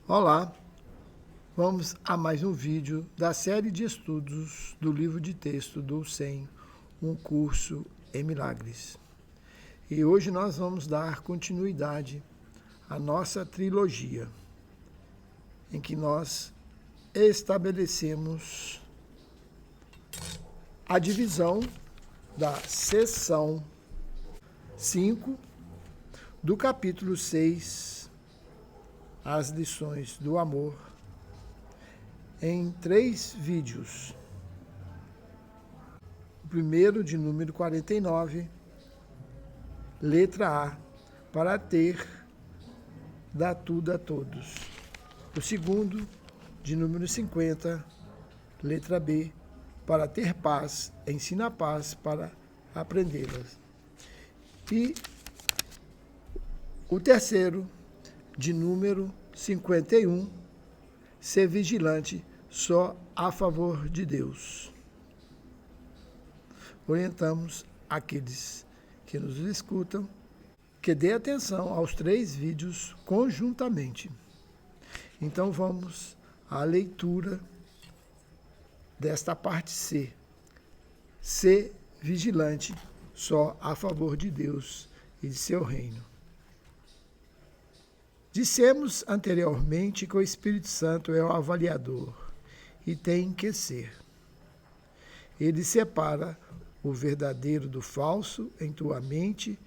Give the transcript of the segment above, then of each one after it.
Olá, vamos a mais um vídeo da série de estudos do livro de texto do SEM, um curso em milagres. E hoje nós vamos dar continuidade à nossa trilogia, em que nós estabelecemos a divisão da seção 5 do capítulo 6, as lições do amor, em 3 vídeos. O primeiro, de número 49, letra A, para ter, dá tudo a todos. O segundo, de número 50, letra B, para ter paz, ensina a paz para aprendê-las. E o terceiro, de número 51, ser vigilante só a favor de Deus. Orientamos aqueles que nos escutam que dê atenção aos 3 vídeos conjuntamente. Então vamos à leitura desta parte C. Ser vigilante só a favor de Deus e de seu reino. Dissemos anteriormente que o Espírito Santo é o avaliador e tem que ser. Ele separa o verdadeiro do falso em tua mente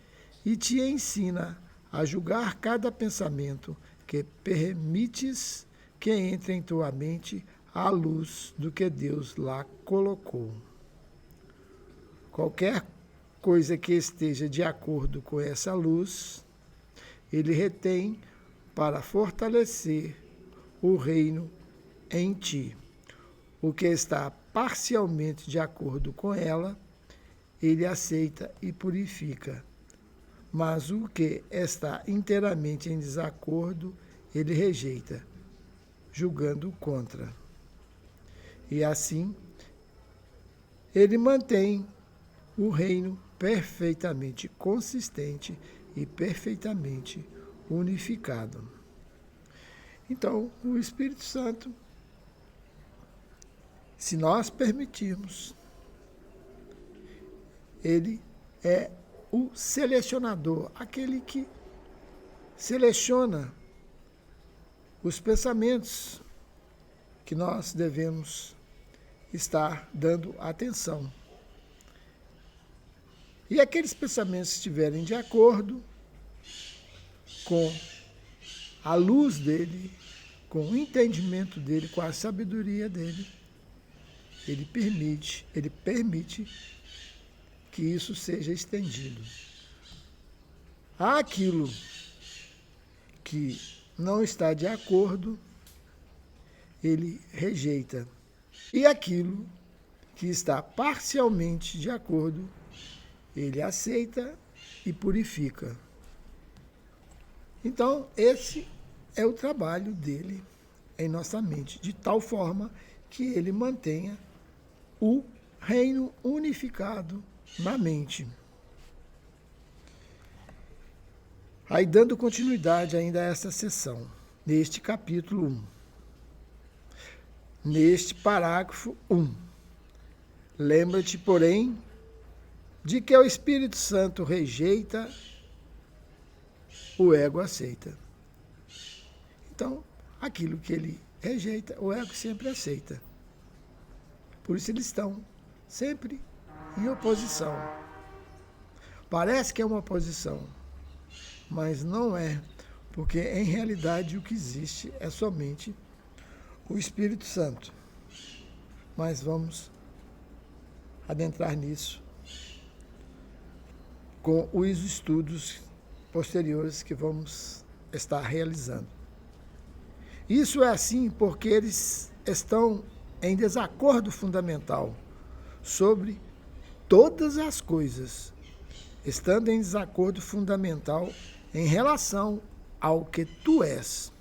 e te ensina a julgar cada pensamento que permites que entre em tua mente à luz do que Deus lá colocou. Qualquer coisa que esteja de acordo com essa luz, ele retém para fortalecer o reino em ti. O que está parcialmente de acordo com ela, ele aceita e purifica. Mas o que está inteiramente em desacordo, ele rejeita, julgando contra. E assim, ele mantém o reino perfeitamente consistente e perfeitamente unificado. Então, o Espírito Santo, se nós permitirmos, ele é o selecionador, aquele que seleciona os pensamentos que nós devemos estar dando atenção. E aqueles pensamentos que estiverem de acordo com a luz dele, com o entendimento dele, com a sabedoria dele, ele permite que isso seja estendido. Aquilo que não está de acordo, ele rejeita. E aquilo que está parcialmente de acordo, ele aceita e purifica. Então, esse é o trabalho dele em nossa mente, de tal forma que ele mantenha o reino unificado na mente. Aí, dando continuidade ainda a essa sessão, neste capítulo 1, neste parágrafo 1, lembra-te, porém, de que o Espírito Santo rejeita, o ego aceita. Então, aquilo que ele rejeita, o ego sempre aceita. Por isso eles estão sempre em oposição. Parece que é uma oposição, mas não é, porque em realidade o que existe é somente o Espírito Santo. Mas vamos adentrar nisso com os estudos posteriores que vamos estar realizando. Isso é assim porque eles estão em desacordo fundamental sobre todas as coisas, estando em desacordo fundamental em relação ao que tu és.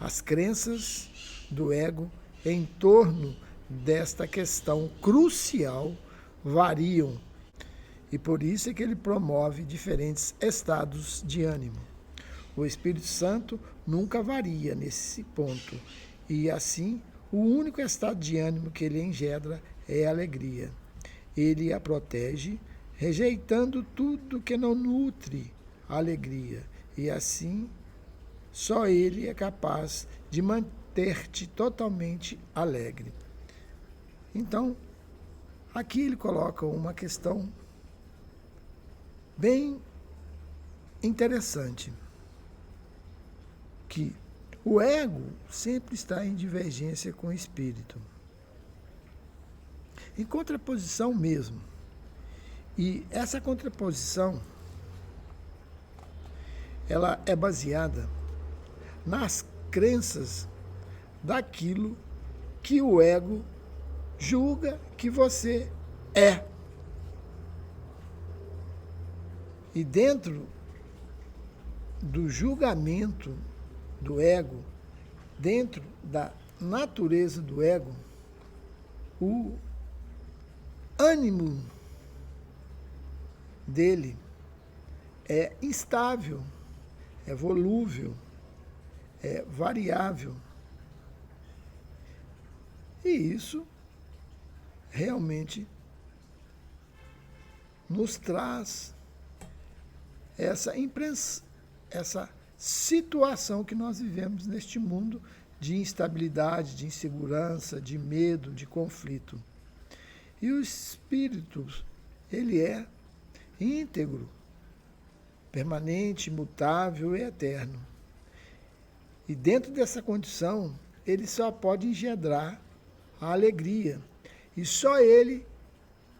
As crenças do ego em torno desta questão crucial variam, e por isso é que ele promove diferentes estados de ânimo. O Espírito Santo nunca varia nesse ponto. E assim, o único estado de ânimo que ele engendra é a alegria. Ele a protege, rejeitando tudo que não nutre a alegria. E assim, só ele é capaz de manter-te totalmente alegre. Então, aqui ele coloca uma questão bem interessante, que o ego sempre está em divergência com o espírito, em contraposição mesmo. E essa contraposição, ela é baseada nas crenças daquilo que o ego julga que você é. E dentro do julgamento do ego, dentro da natureza do ego, o ânimo dele é instável, é volúvel, é variável. E isso realmente nos traz essa situação que nós vivemos neste mundo de instabilidade, de insegurança, de medo, de conflito. E o espírito, ele é íntegro, permanente, imutável e eterno. E dentro dessa condição, ele só pode engendrar a alegria. E só ele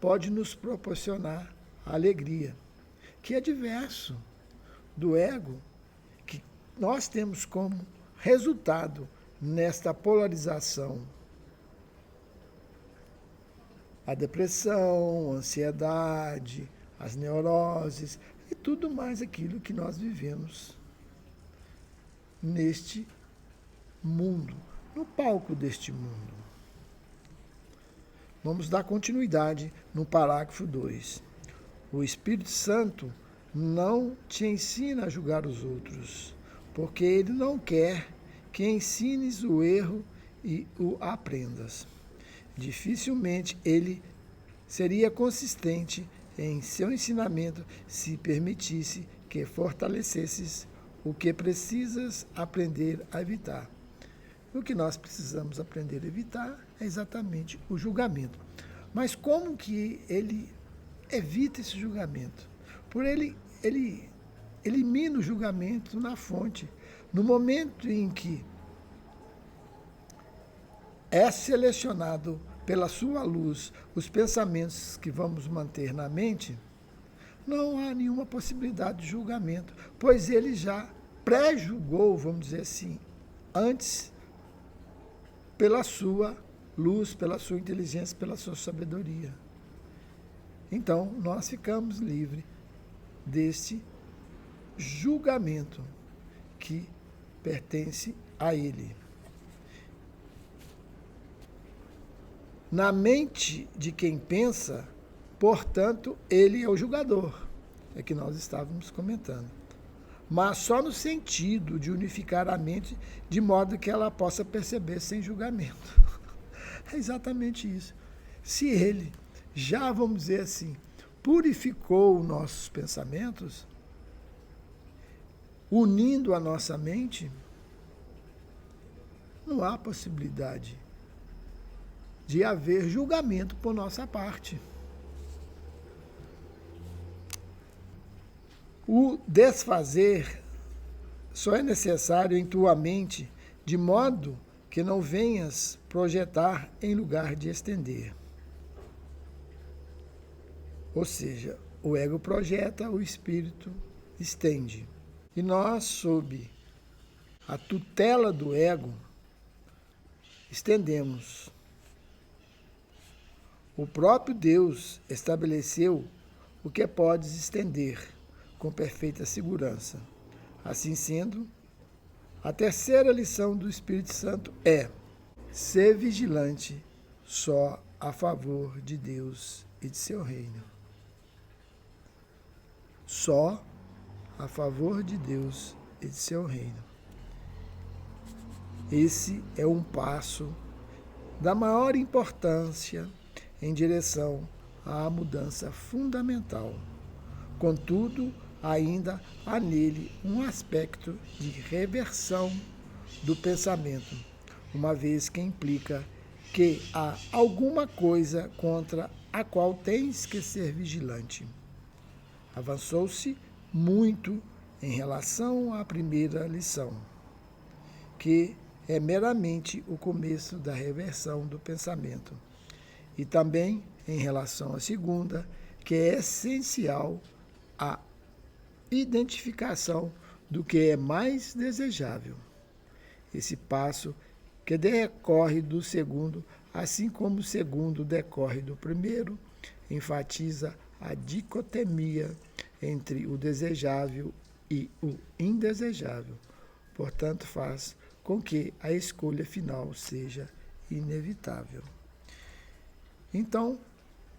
pode nos proporcionar a alegria, que é diverso do ego, que nós temos como resultado nesta polarização a depressão, a ansiedade, as neuroses e tudo mais aquilo que nós vivemos neste mundo, no palco deste mundo. Vamos dar continuidade no parágrafo 2. O Espírito Santo não te ensina a julgar os outros, porque ele não quer que ensines o erro e o aprendas. Dificilmente ele seria consistente em seu ensinamento se permitisse que fortalecesses o que precisas aprender a evitar. O que nós precisamos aprender a evitar é exatamente o julgamento. Mas como que ele evita esse julgamento? Por ele elimina o julgamento na fonte. No momento em que é selecionado pela sua luz os pensamentos que vamos manter na mente, não há nenhuma possibilidade de julgamento, pois ele já pré-julgou, vamos dizer assim, antes, pela sua luz, pela sua inteligência, pela sua sabedoria. Então, nós ficamos livres desse julgamento que pertence a ele. Na mente de quem pensa, portanto, ele é o julgador, é que nós estávamos comentando. Mas só no sentido de unificar a mente de modo que ela possa perceber sem julgamento. É exatamente isso. Se ele já, vamos dizer assim, purificou os nossos pensamentos, unindo a nossa mente, não há possibilidade de haver julgamento por nossa parte. O desfazer só é necessário em tua mente, de modo que não venhas projetar em lugar de estender. Ou seja, o ego projeta, o espírito estende. E nós, sob a tutela do ego, estendemos. O próprio Deus estabeleceu o que podes estender com perfeita segurança. Assim sendo, a terceira lição do Espírito Santo é: ser vigilante só a favor de Deus e de seu reino. Só a favor de Deus e de seu reino. Esse é um passo da maior importância em direção à mudança fundamental. Contudo, ainda há nele um aspecto de reversão do pensamento, uma vez que implica que há alguma coisa contra a qual tens que ser vigilante. Avançou-se muito em relação à primeira lição, que é meramente o começo da reversão do pensamento, e também em relação à segunda, que é essencial à identificação do que é mais desejável. Esse passo que decorre do segundo, assim como o segundo decorre do primeiro, enfatiza a dicotomia entre o desejável e o indesejável. Portanto, faz com que a escolha final seja inevitável. Então,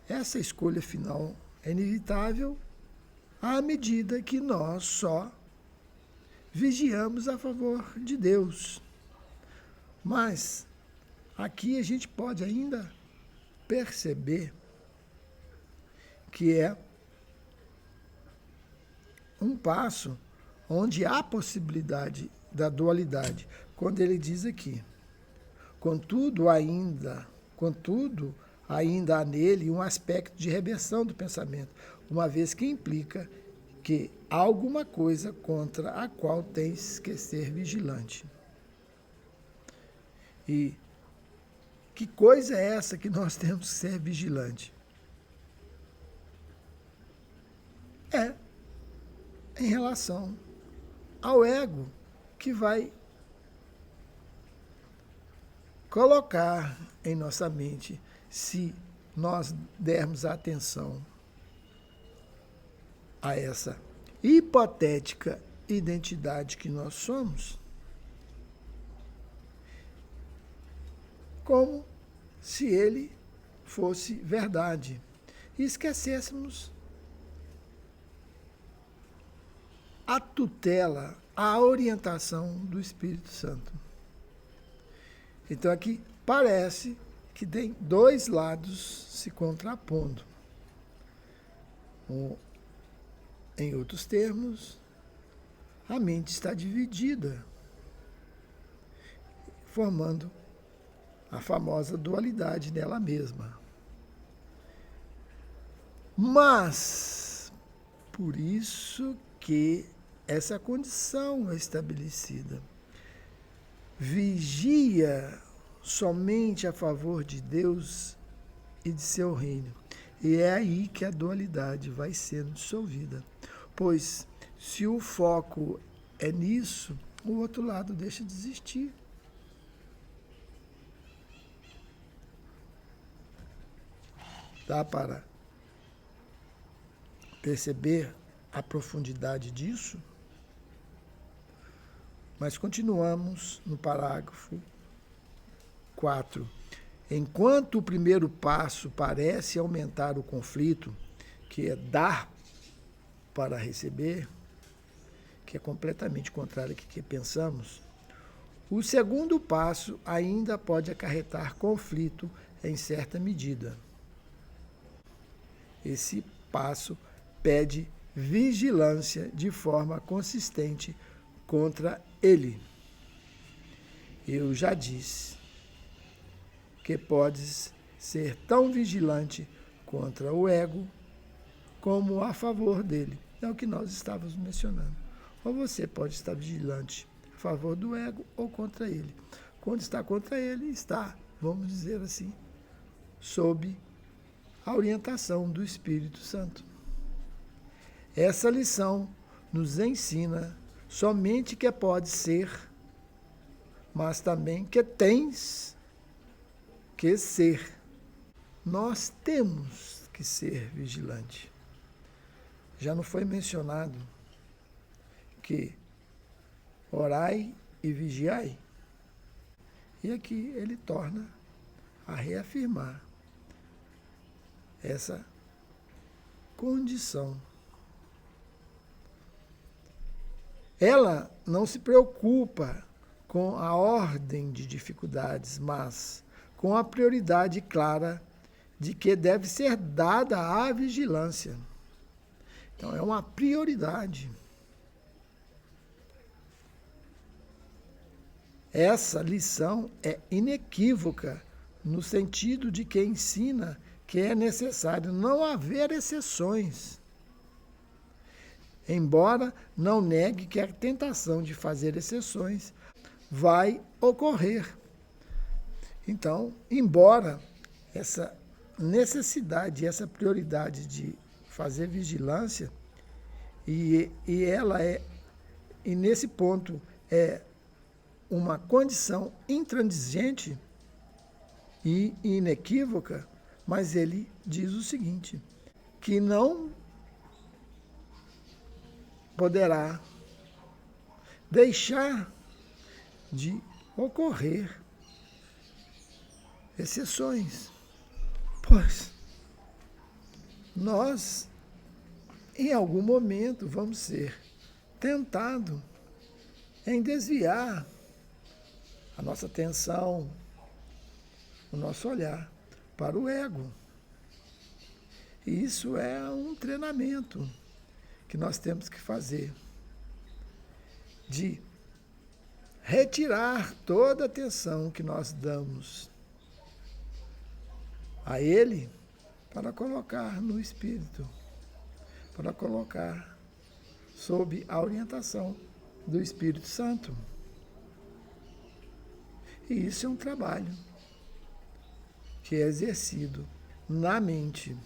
essa escolha final é inevitável à medida que nós só vigiamos a favor de Deus. Mas aqui a gente pode ainda perceber que é um passo onde há possibilidade da dualidade, quando ele diz aqui: contudo ainda há nele um aspecto de reversão do pensamento, uma vez que implica que há alguma coisa contra a qual tens que ser vigilante. E que coisa é essa que nós temos que ser vigilante? É em relação ao ego, que vai colocar em nossa mente, se nós dermos atenção a essa hipotética identidade que nós somos, como se ele fosse verdade, e esquecêssemos a tutela, a orientação do Espírito Santo. Então aqui parece que tem dois lados se contrapondo. Em outros termos, a mente está dividida, formando a famosa dualidade nela mesma. Mas, por isso que essa condição é estabelecida. Vigia somente a favor de Deus e de seu reino. E é aí que a dualidade vai sendo dissolvida. Pois, se o foco é nisso, o outro lado deixa de existir. Dá para perceber a profundidade disso? Mas continuamos no parágrafo 4. Enquanto o primeiro passo parece aumentar o conflito, que é dar para receber, que é completamente contrário ao que pensamos, o segundo passo ainda pode acarretar conflito em certa medida. Esse passo pede vigilância de forma consistente contra ele. Eu já disse que podes ser tão vigilante contra o ego como a favor dele. É o que nós estávamos mencionando. Ou você pode estar vigilante a favor do ego ou contra ele. Quando está contra ele, está, vamos dizer assim, sob a orientação do Espírito Santo. Essa lição nos ensina somente que pode ser, mas também que tens que ser. Nós temos que ser vigilantes. Já não foi mencionado que orai e vigiai? E aqui ele torna a reafirmar essa condição. Ela não se preocupa com a ordem de dificuldades, mas com a prioridade clara de que deve ser dada à vigilância. Então, é uma prioridade. Essa lição é inequívoca no sentido de que ensina que é necessário não haver exceções, embora não negue que a tentação de fazer exceções vai ocorrer. Então, embora essa necessidade, essa prioridade de fazer vigilância, e nesse ponto é uma condição intransigente e inequívoca, mas ele diz o seguinte, que não poderá deixar de ocorrer exceções, pois nós, em algum momento, vamos ser tentados em desviar a nossa atenção, o nosso olhar para o ego. E isso é um treinamento que nós temos que fazer, de retirar toda a atenção que nós damos a ele para colocar no Espírito, para colocar sob a orientação do Espírito Santo. E isso é um trabalho que é exercido na mente.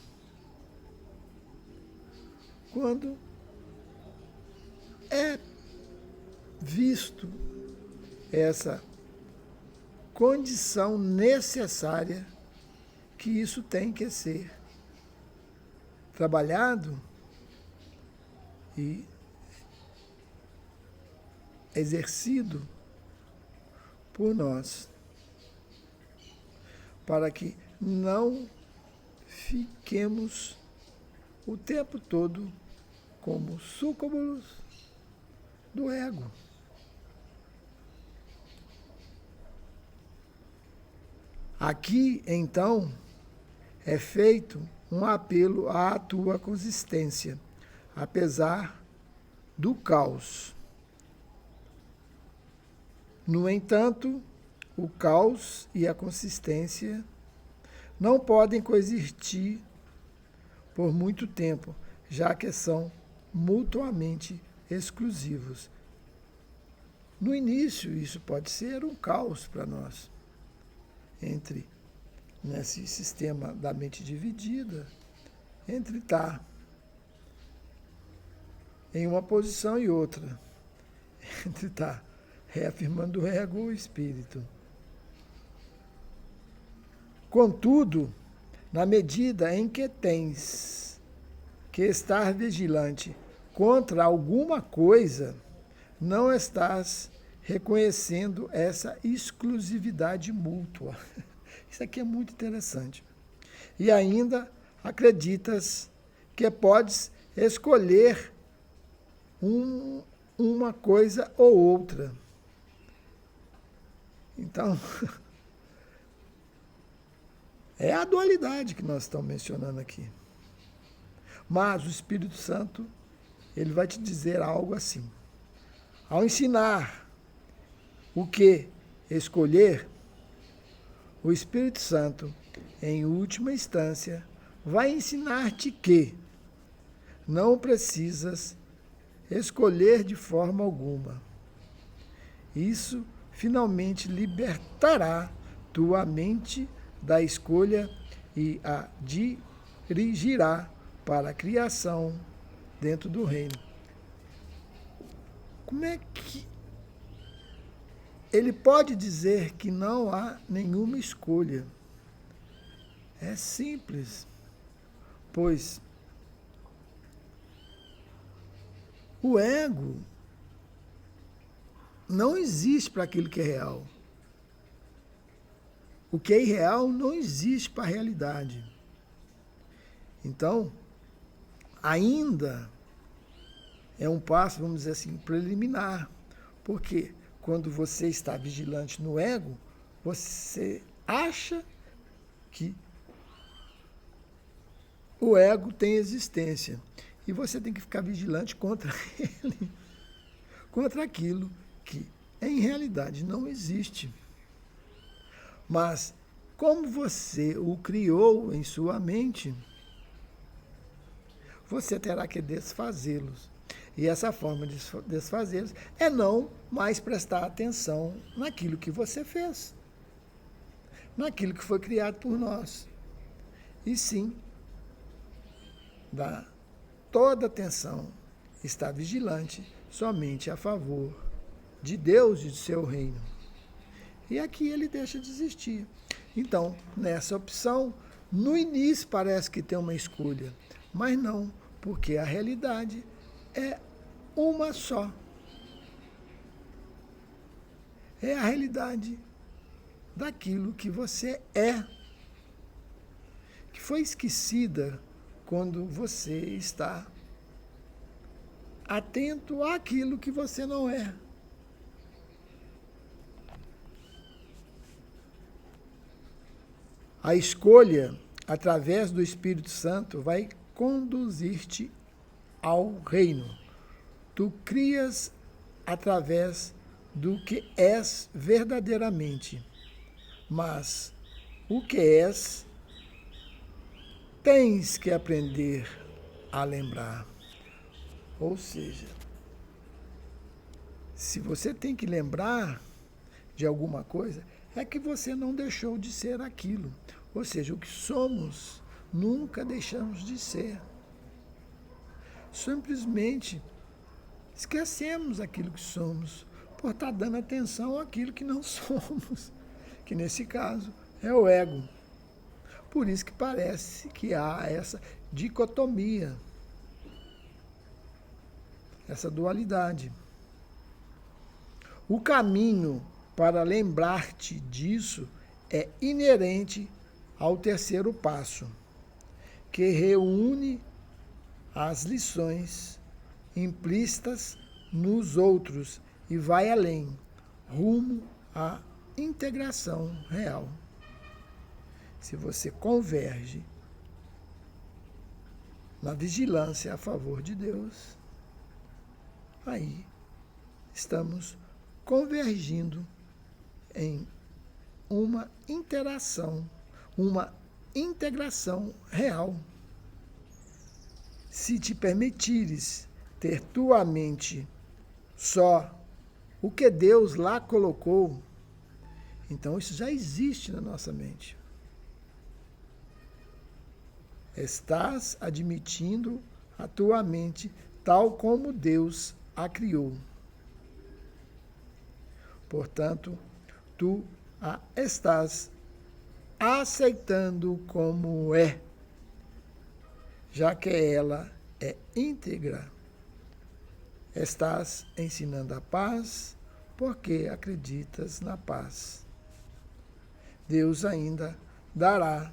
Quando é visto essa condição necessária que isso tem que ser trabalhado e exercido por nós, para que não fiquemos o tempo todo como súcubos do ego. Aqui, então, é feito um apelo à tua consistência, apesar do caos. No entanto, o caos e a consistência não podem coexistir por muito tempo, já que são mutuamente exclusivos. No início, isso pode ser um caos para nós, nesse sistema da mente dividida, entre estar em uma posição e outra, entre estar reafirmando o ego ou o espírito. Contudo, na medida em que tens que estar vigilante contra alguma coisa, não estás reconhecendo essa exclusividade mútua. Isso aqui é muito interessante. E ainda acreditas que podes escolher uma coisa ou outra. Então, é a dualidade que nós estamos mencionando aqui. Mas o Espírito Santo, ele vai te dizer algo assim. Ao ensinar o que escolher, o Espírito Santo, em última instância, vai ensinar-te que não precisas escolher de forma alguma. Isso finalmente libertará tua mente da escolha e a dirigirá para a criação dentro do reino. Como é que ele pode dizer que não há nenhuma escolha? É simples, pois o ego não existe para aquilo que é real. O que é irreal não existe para a realidade. Então, ainda É um passo, vamos dizer assim, preliminar. Porque quando você está vigilante no ego, você acha que o ego tem existência. E você tem que ficar vigilante contra ele, contra aquilo que em realidade não existe. Mas como você o criou em sua mente, você terá que desfazê-los. E essa forma de desfazê-los é não mais prestar atenção naquilo que você fez, naquilo que foi criado por nós. E sim, dar toda atenção, estar vigilante somente a favor de Deus e de seu reino. E aqui ele deixa de existir. Então, nessa opção, no início parece que tem uma escolha, mas não, porque a realidade é uma só. É a realidade daquilo que você é, que foi esquecida quando você está atento àquilo que você não é. A escolha, através do Espírito Santo, vai conduzir-te ao reino. Tu crias através do que és verdadeiramente, mas o que és, tens que aprender a lembrar. Ou seja, se você tem que lembrar de alguma coisa, é que você não deixou de ser aquilo. Ou seja, o que somos, nunca deixamos de ser. Simplesmente esquecemos aquilo que somos, por estar dando atenção àquilo que não somos, que nesse caso é o ego. Por isso que parece que há essa dicotomia, essa dualidade. O caminho para lembrar-te disso é inerente ao terceiro passo, que reúne as lições implícitas nos outros e vai além, rumo à integração real. Se você converge na vigilância a favor de Deus, aí estamos convergindo em uma interação, uma integração real. Se te permitires ter tua mente só o que Deus lá colocou, então isso já existe na nossa mente. Estás admitindo a tua mente tal como Deus a criou. Portanto, tu a estás aceitando como é, já que ela é íntegra. Estás ensinando a paz porque acreditas na paz. Deus ainda dará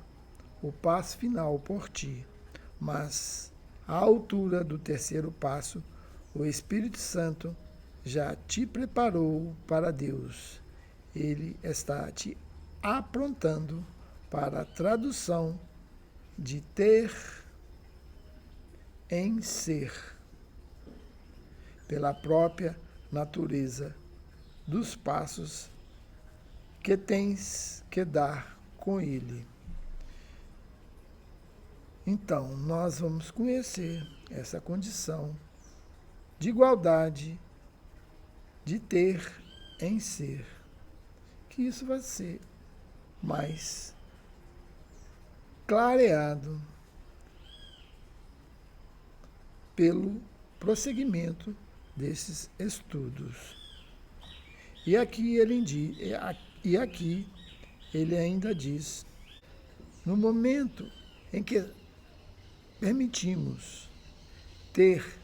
o passo final por ti, mas à altura do terceiro passo, o Espírito Santo já te preparou para Deus. Ele está te aprontando para a tradução de ter em ser, pela própria natureza dos passos que tens que dar com ele. Então, nós vamos conhecer essa condição de igualdade, de ter em ser, que isso vai ser mais clareado pelo prosseguimento desses estudos. E aqui ele ainda diz, no momento em que permitimos ter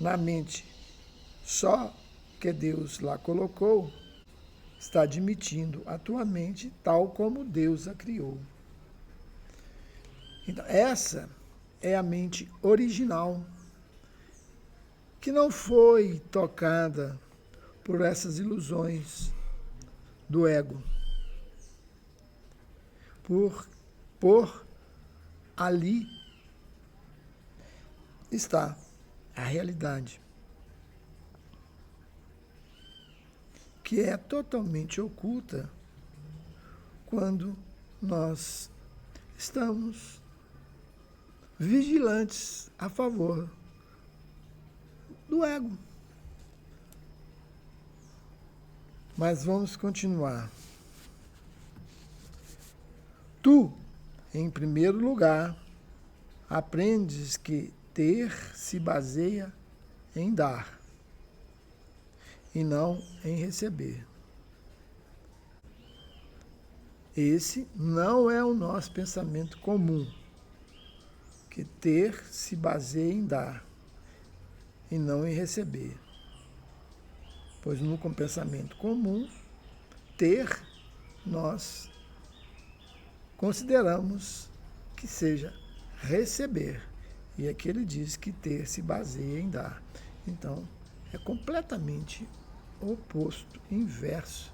na mente só que Deus lá colocou, está admitindo a tua mente tal como Deus a criou. Então, essa é a mente original, que não foi tocada por essas ilusões do ego, por ali está a realidade, que é totalmente oculta quando nós estamos vigilantes a favor do ego. Mas vamos continuar. Tu, em primeiro lugar, aprendes que ter se baseia em dar e não em receber. Esse não é o nosso pensamento comum, que ter se baseia em dar e não em receber. Pois no pensamento comum, ter, nós consideramos que seja receber. E aqui ele diz que ter se baseia em dar. Então, é completamente oposto, inverso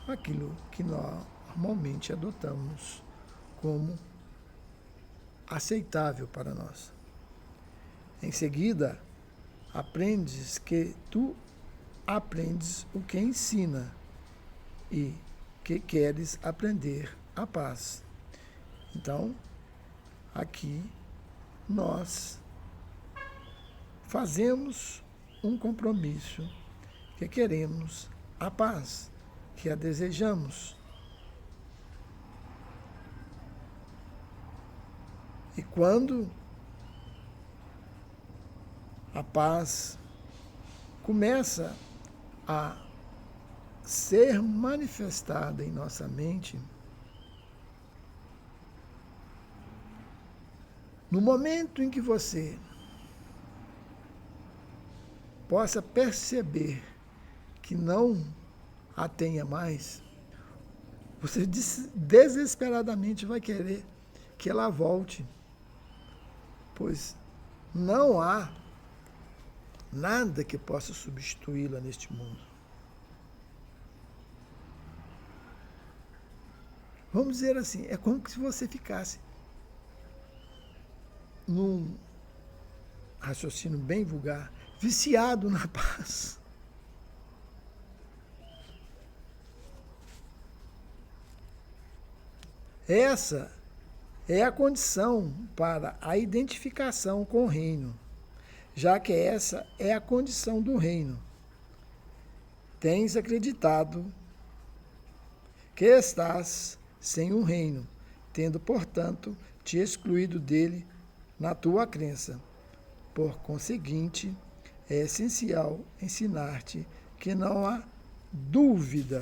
àquilo que nós normalmente adotamos como aceitável para nós. Em seguida, aprendes que tu aprendes o que ensina e que queres aprender a paz. Então, aqui nós fazemos um compromisso que queremos a paz, que a desejamos. E quando a paz começa a ser manifestada em nossa mente, no momento em que você possa perceber que não a tenha mais, você desesperadamente vai querer que ela volte, pois não há nada que possa substituí-la neste mundo. Vamos dizer assim, é como se você ficasse num raciocínio bem vulgar, viciado na paz. Essa é a condição para a identificação com o reino, já que essa é a condição do reino. Tens acreditado que estás sem um reino, tendo, portanto, te excluído dele na tua crença. Por conseguinte, é essencial ensinar-te que não há dúvida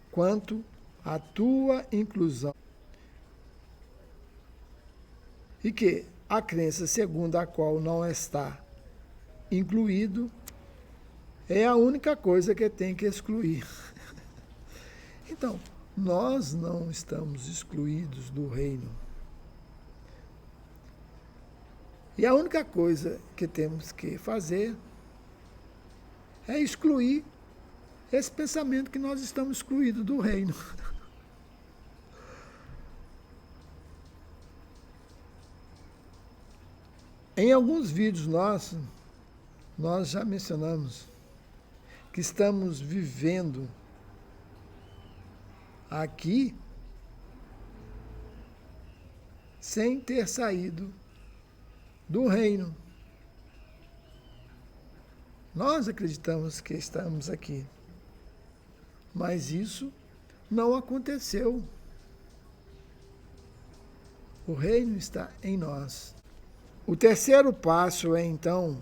quanto à tua inclusão e que a crença segundo a qual não está incluído é a única coisa que tem que excluir. Então, nós não estamos excluídos do reino. E a única coisa que temos que fazer é excluir esse pensamento que nós estamos excluídos do reino. Em alguns vídeos nossos, nós já mencionamos que estamos vivendo aqui sem ter saído do reino. Nós acreditamos que estamos aqui, mas isso não aconteceu. O reino está em nós. O terceiro passo é, então,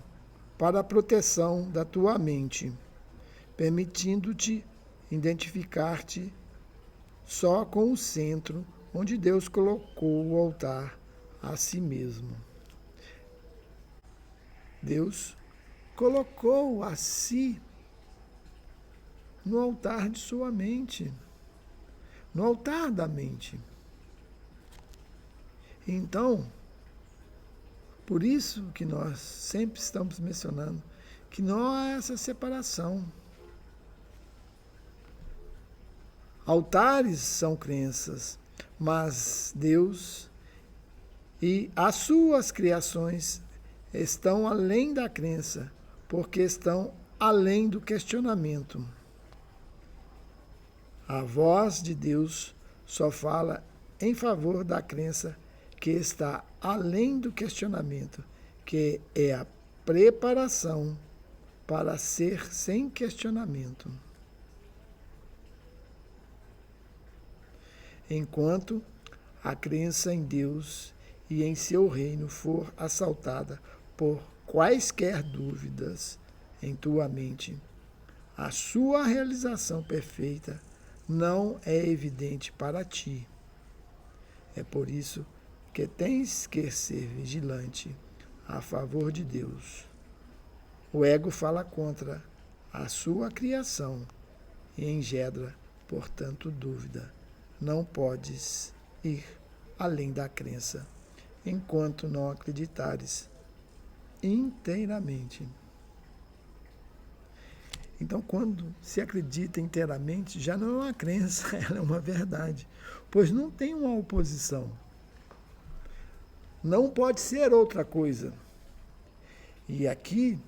para a proteção da tua mente, permitindo-te identificar-te só com o centro onde Deus colocou o altar a si mesmo. Deus colocou a si no altar de sua mente, no altar da mente. Então, Por isso que nós sempre estamos mencionando que não há essa separação. Altares são crenças, mas Deus e as suas criações estão além da crença, porque estão além do questionamento. A voz de Deus só fala em favor da crença que está além do questionamento, que é a preparação para ser sem questionamento. Enquanto a crença em Deus e em seu reino for assaltada por quaisquer dúvidas em tua mente, a sua realização perfeita não é evidente para ti. É por isso que tens que ser vigilante a favor de Deus. O ego fala contra a sua criação e engendra, portanto, dúvida. Não podes ir além da crença, enquanto não acreditares inteiramente. Então, quando se acredita inteiramente, já não é uma crença, ela é uma verdade, pois não tem uma oposição. Não pode ser outra coisa. E aqui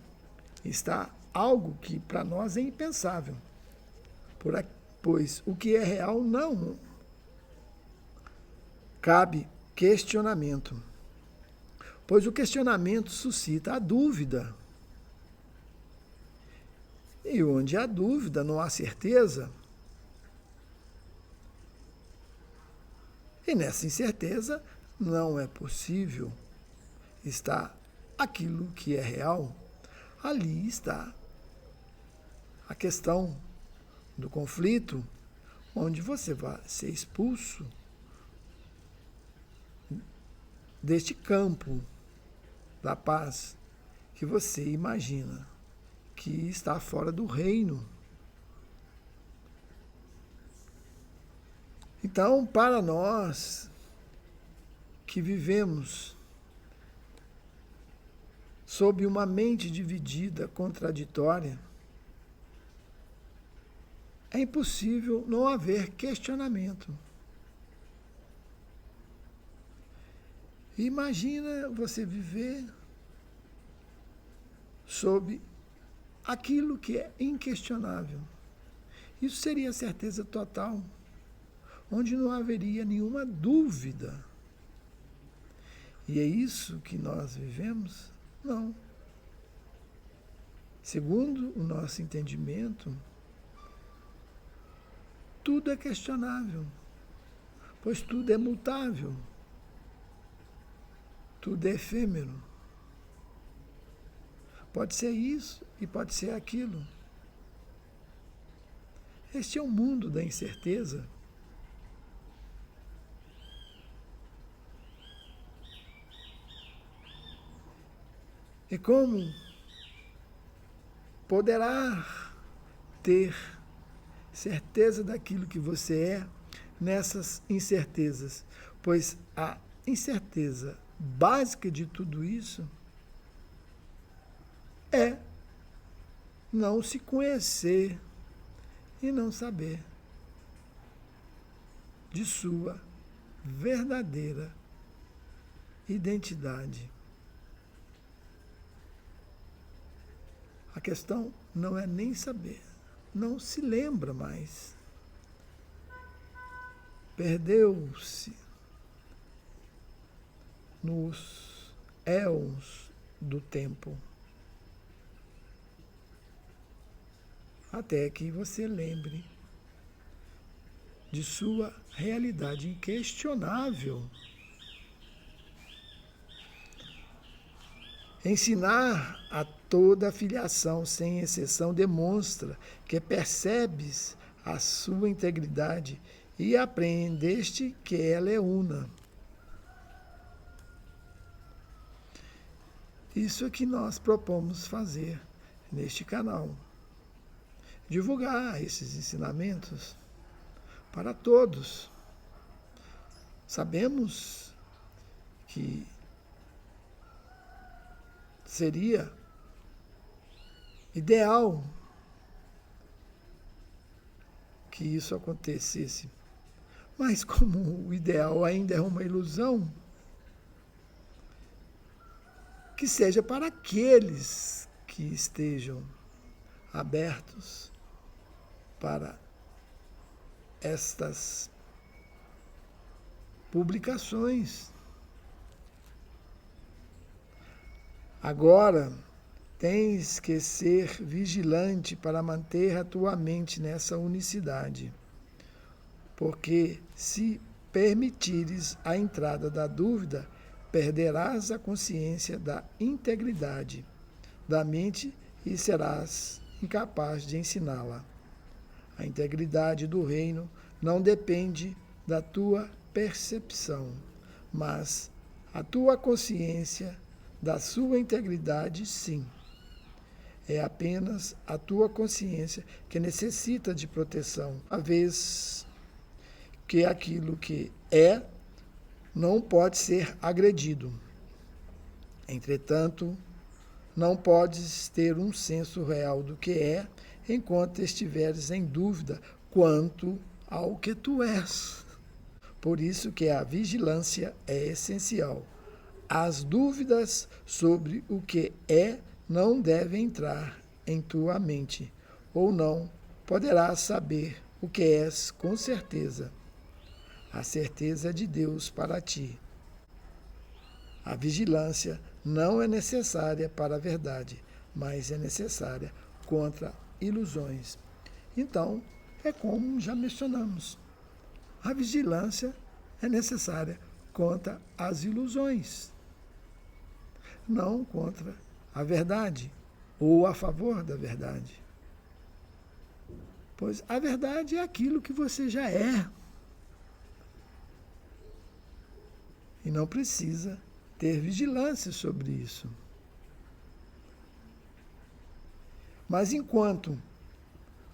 está algo que para nós é impensável, pois o que é real não cabe questionamento, pois o questionamento suscita a dúvida. E onde há dúvida, não há certeza. E nessa incerteza não é possível estar aquilo que é real. Ali está a questão do conflito, onde você vai ser expulso deste campo da paz que você imagina que está fora do reino. Então, para nós que vivemos sob uma mente dividida, contraditória, é impossível não haver questionamento. Imagina você viver sob aquilo que é inquestionável. Isso seria certeza total, onde não haveria nenhuma dúvida. E é isso que nós vivemos? Não. Segundo o nosso entendimento, tudo é questionável, pois tudo é mutável, tudo é efêmero. Pode ser isso e pode ser aquilo. Este é o mundo da incerteza. E como poderá ter certeza daquilo que você é nessas incertezas? Pois a incerteza básica de tudo isso é não se conhecer e não saber de sua verdadeira identidade. A questão não é nem saber, não se lembra mais. Perdeu-se nos éons do tempo. Até que você lembre de sua realidade inquestionável. Ensinar a toda a filiação, sem exceção, demonstra que percebes a sua integridade e apreendeste que ela é una. Isso é que nós propomos fazer neste canal. Divulgar esses ensinamentos para todos. Sabemos que seria ideal que isso acontecesse. Mas como o ideal ainda é uma ilusão, que seja para aqueles que estejam abertos para estas publicações. Agora, tens que ser vigilante para manter a tua mente nessa unicidade, porque se permitires a entrada da dúvida, perderás a consciência da integridade da mente e serás incapaz de ensiná-la. A integridade do reino não depende da tua percepção, mas a tua consciência da sua integridade, sim. É apenas a tua consciência que necessita de proteção, uma vez que aquilo que é não pode ser agredido. Entretanto, não podes ter um senso real do que é enquanto estiveres em dúvida quanto ao que tu és. Por isso que a vigilância é essencial. As dúvidas sobre o que é não devem entrar em tua mente, ou não poderás saber o que és com certeza. A certeza é de Deus para ti. A vigilância não é necessária para a verdade, mas é necessária contra ilusões. Então, é como já mencionamos. A vigilância é necessária contra as ilusões, não contra a verdade ou a favor da verdade. Pois a verdade é aquilo que você já é. E não precisa ter vigilância sobre isso. Mas enquanto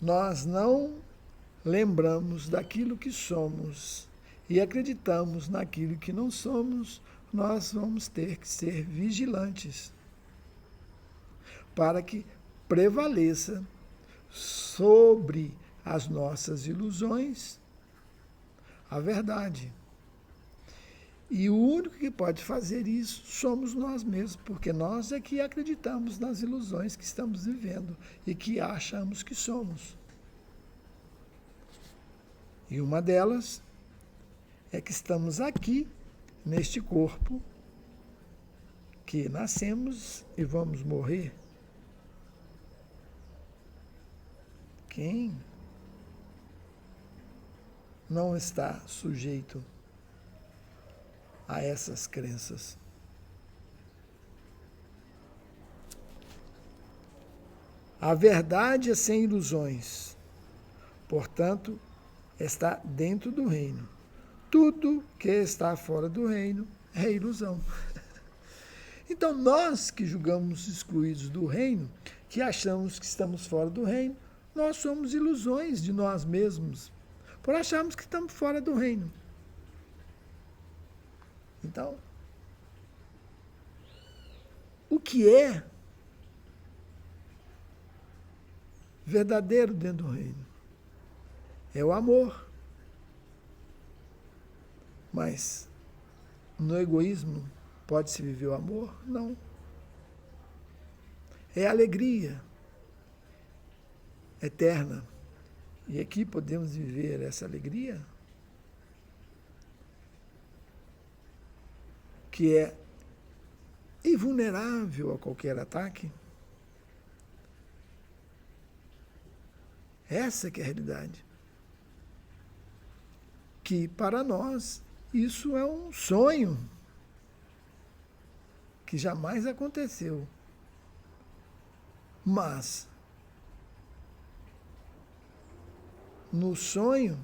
nós não lembramos daquilo que somos e acreditamos naquilo que não somos, nós vamos ter que ser vigilantes para que prevaleça sobre as nossas ilusões a verdade. E o único que pode fazer isso somos nós mesmos, porque nós é que acreditamos nas ilusões que estamos vivendo e que achamos que somos. E uma delas é que estamos aqui, neste corpo, que nascemos e vamos morrer. Quem não está sujeito a essas crenças? A verdade é sem ilusões, portanto, está dentro do reino. Tudo que está fora do reino é ilusão. Então, nós que julgamos excluídos do reino, que achamos que estamos fora do reino, nós somos ilusões de nós mesmos, por acharmos que estamos fora do reino. Então, o que é verdadeiro dentro do reino é o amor. Mas no egoísmo pode-se viver o amor? Não. É a alegria eterna. E aqui podemos viver essa alegria, que é invulnerável a qualquer ataque. Essa que é a realidade. Que para nós isso é um sonho que jamais aconteceu. Mas no sonho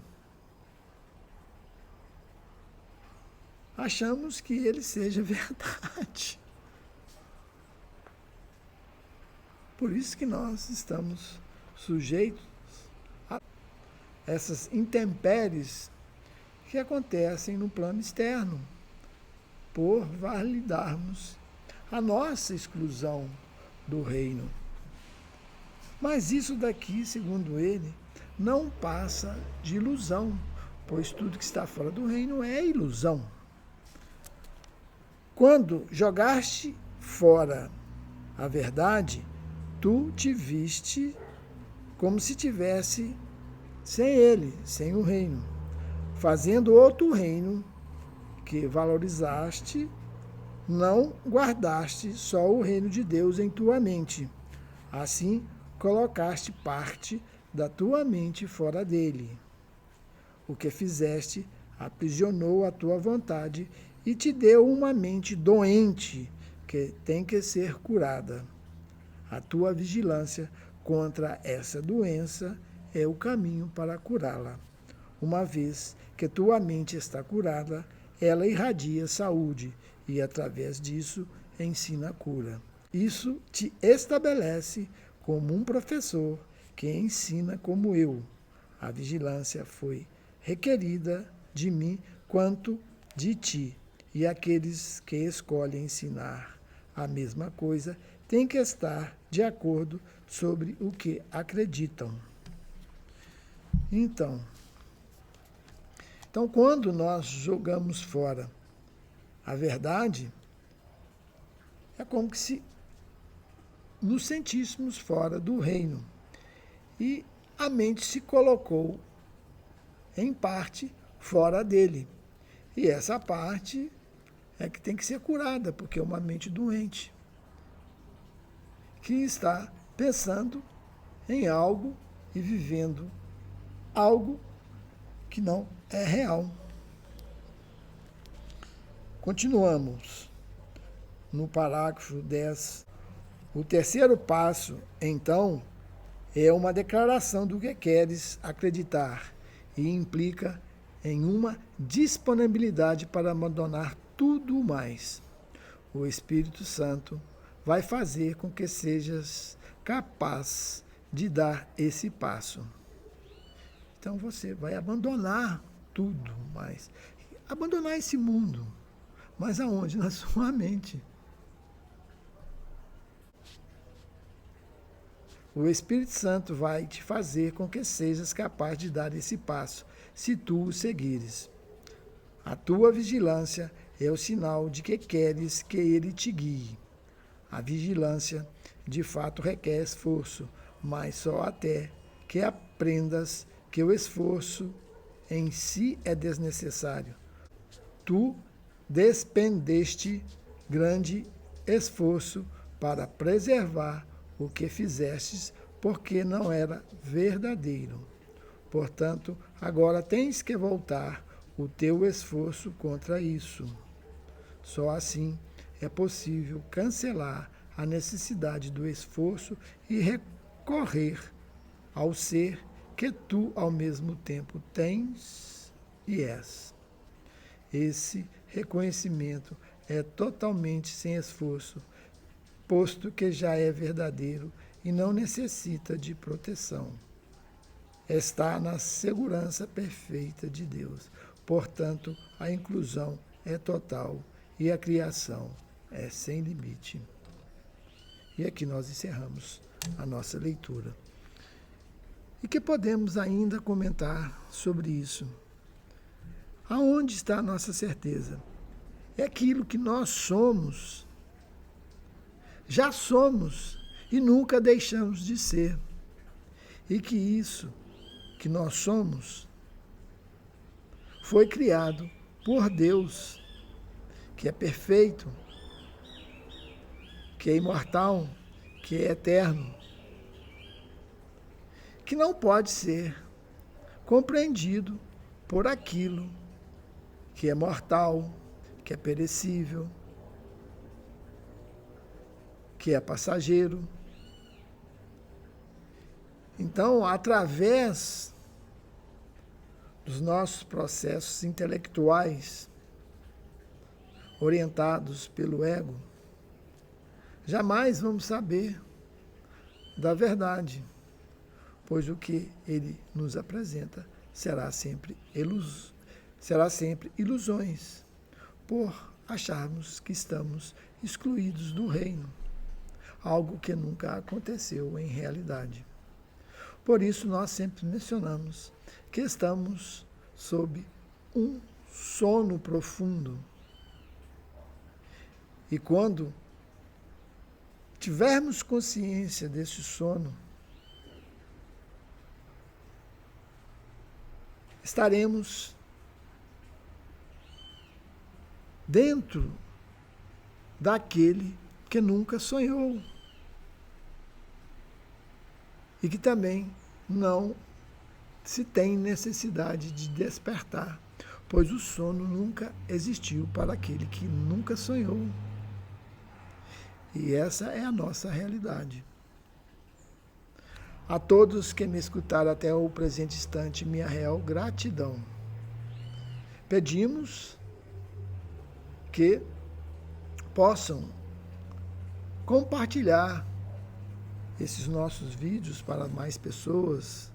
achamos que ele seja verdade. Por isso que nós estamos sujeitos a essas intempéries que acontecem no plano externo, por validarmos a nossa exclusão do reino. Mas isso daqui, segundo ele, não passa de ilusão, pois tudo que está fora do reino é ilusão. Quando jogaste fora a verdade, tu te viste como se tivesse sem ele, sem o reino, fazendo outro reino que valorizaste, não guardaste só o reino de Deus em tua mente. Assim, colocaste parte da tua mente fora dele. O que fizeste aprisionou a tua vontade e te deu uma mente doente que tem que ser curada. A tua vigilância contra essa doença é o caminho para curá-la. Uma vez que tua mente está curada, ela irradia saúde e, através disso, ensina a cura. Isso te estabelece como um professor que ensina como eu. A vigilância foi requerida de mim quanto de ti, e aqueles que escolhem ensinar a mesma coisa têm que estar de acordo sobre o que acreditam. Então, quando nós jogamos fora a verdade, é como que se nos sentíssemos fora do reino. E a mente se colocou, em parte, fora dele. E essa parte é que tem que ser curada, porque é uma mente doente, que está pensando em algo e vivendo algo que não é real. Continuamos no parágrafo 10. O terceiro passo, então, é uma declaração do que queres acreditar e implica em uma disponibilidade para abandonar tudo mais. O Espírito Santo vai fazer com que sejas capaz de dar esse passo. Então você vai abandonar tudo mais. Abandonar esse mundo. Mas aonde? Na sua mente. O Espírito Santo vai te fazer com que sejas capaz de dar esse passo, se tu o seguires. A tua vigilância é o sinal de que queres que ele te guie. A vigilância, de fato, requer esforço, mas só até que aprendas que o esforço em si é desnecessário. Tu despendeste grande esforço para preservar o que fizestes, porque não era verdadeiro. Portanto, agora tens que voltar o teu esforço contra isso. Só assim é possível cancelar a necessidade do esforço e recorrer ao ser que tu, ao mesmo tempo, tens e és. Esse reconhecimento é totalmente sem esforço, posto que já é verdadeiro e não necessita de proteção. Está na segurança perfeita de Deus. Portanto, a inclusão é total e a criação é sem limite. E aqui nós encerramos a nossa leitura. E que podemos ainda comentar sobre isso? Aonde está a nossa certeza? É aquilo que nós somos. Já somos e nunca deixamos de ser. E que isso que nós somos foi criado por Deus, que é perfeito, que é imortal, que é eterno, que não pode ser compreendido por aquilo que é mortal, que é perecível, que é passageiro. Então, através dos nossos processos intelectuais, orientados pelo ego, jamais vamos saber da verdade, pois o que ele nos apresenta será sempre ilusões, por acharmos que estamos excluídos do reino, algo que nunca aconteceu em realidade. Por isso, nós sempre mencionamos que estamos sob um sono profundo. E quando tivermos consciência desse sono, estaremos dentro daquele que nunca sonhou e que também não se tem necessidade de despertar, pois o sono nunca existiu para aquele que nunca sonhou. E essa é a nossa realidade. A todos que me escutaram até o presente instante, minha real gratidão. Pedimos que possam compartilhar esses nossos vídeos para mais pessoas,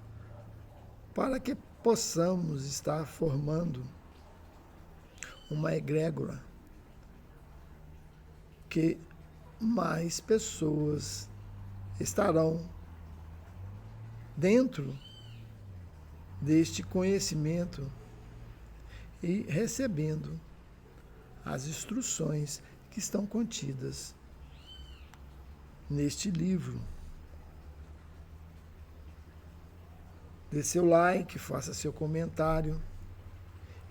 para que possamos estar formando uma egrégora que mais pessoas estarão dentro deste conhecimento e recebendo as instruções que estão contidas neste livro. Dê seu like, faça seu comentário.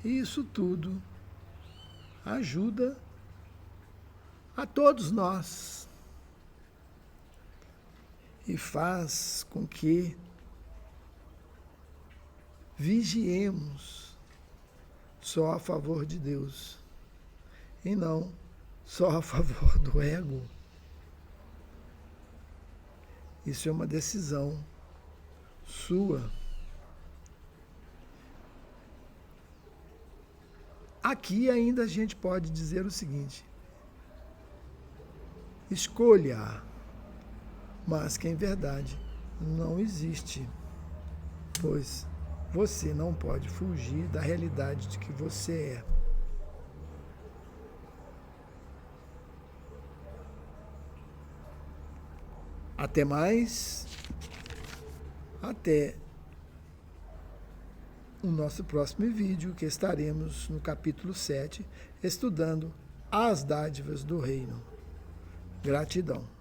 E isso tudo ajuda a todos nós e faz com que vigiemos só a favor de Deus e não só a favor do ego. Isso é uma decisão sua. Aqui ainda a gente pode dizer o seguinte: escolha, mas que em verdade não existe, pois você não pode fugir da realidade de que você é. Até mais, até o nosso próximo vídeo, que estaremos no capítulo 7, estudando as dádivas do reino. Gratidão.